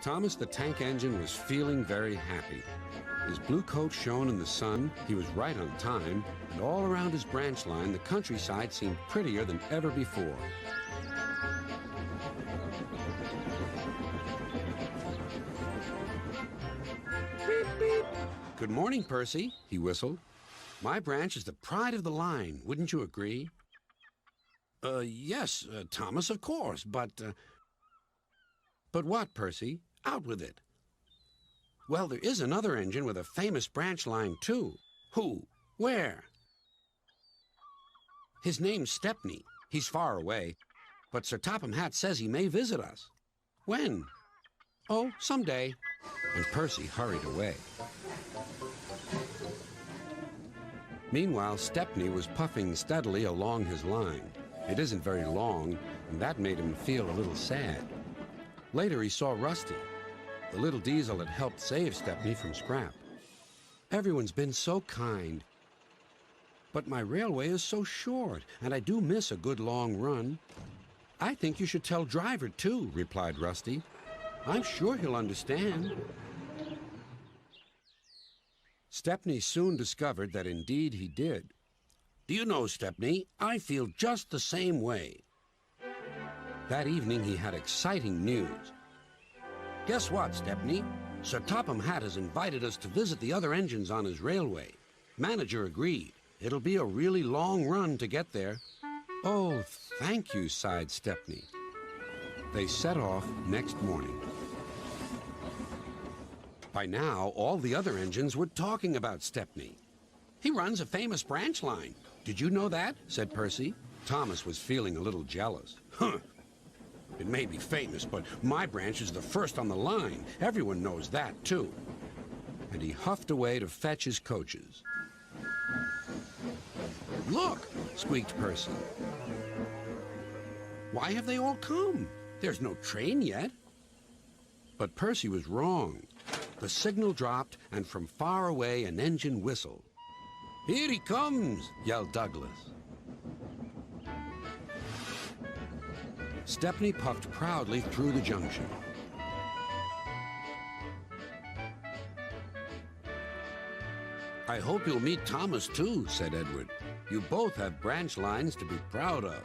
Thomas the Tank Engine was feeling very happy. His blue coat shone in the sun, he was right on time, and all around his branch line, the countryside seemed prettier than ever before. Beep, beep. Good morning, Percy, he whistled. My branch is the pride of the line, wouldn't you agree? Yes, Thomas, of course, but... But what, Percy? Out with it. Well, there is another engine with a famous branch line, too. Who? Where? His name's Stepney. He's far away, but Sir Topham Hatt says he may visit us. When? Oh, someday. And Percy hurried away. Meanwhile, Stepney was puffing steadily along his line. It isn't very long, and that made him feel a little sad. Later, he saw Rusty, the little diesel that helped save Stepney from scrap. Everyone's been so kind. But my railway is so short, and I do miss a good long run. I think you should tell Driver, too, replied Rusty. I'm sure he'll understand. Stepney soon discovered that indeed he did. Do you know, Stepney, I feel just the same way. That evening he had exciting news. Guess what, Stepney? Sir Topham Hatt has invited us to visit the other engines on his railway. Manager agreed. It'll be a really long run to get there. Oh, thank you, sighed Stepney. They set off next morning. By now, all the other engines were talking about Stepney. He runs a famous branch line. Did you know that? Said Percy. Thomas was feeling a little jealous. Huh. It may be famous, but my branch is the first on the line. Everyone knows that, too. And he huffed away to fetch his coaches. Look, squeaked Percy. Why have they all come? There's no train yet. But Percy was wrong. The signal dropped, and from far away an engine whistled. Here he comes, yelled Douglas. Stepney puffed proudly through the junction. I hope you'll meet Thomas, too, said Edward. You both have branch lines to be proud of.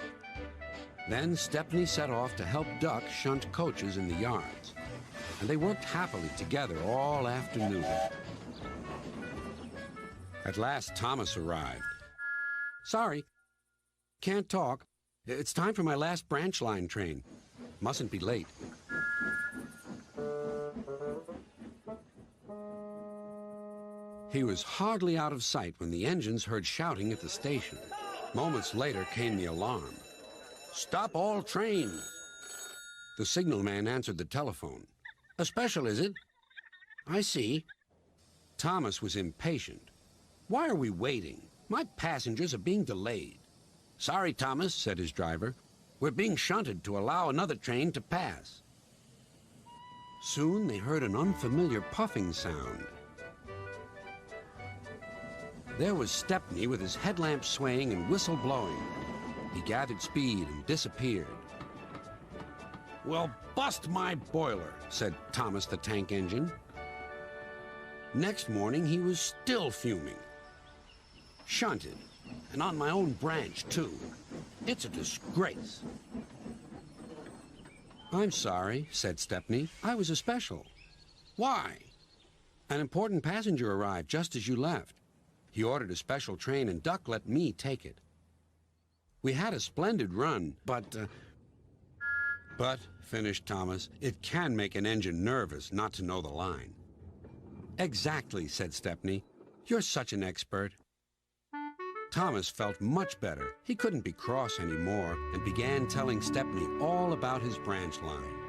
Then Stepney set off to help Duck shunt coaches in the yards, and they worked happily together all afternoon. At last, Thomas arrived. Sorry, can't talk. It's time for my last branch line train. Mustn't be late. He was hardly out of sight when the engines heard shouting at the station. Moments later came the alarm. Stop all trains. The signalman answered the telephone. A special, is it? I see. Thomas was impatient. Why are we waiting? My passengers are being delayed. Sorry, Thomas, said his driver. We're being shunted to allow another train to pass. Soon they heard an unfamiliar puffing sound. There was Stepney with his headlamp swaying and whistle blowing. He gathered speed and disappeared. Well, bust my boiler, said Thomas the Tank Engine. Next morning he was still fuming. Shunted. And on my own branch, too. It's a disgrace. I'm sorry, said Stepney. I was a special. Why? An important passenger arrived just as you left. He ordered a special train, and Duck let me take it. We had a splendid run, but, finished Thomas, it can make an engine nervous not to know the line. Exactly, said Stepney. You're such an expert. Thomas felt much better. He couldn't be cross anymore and began telling Stepney all about his branch line.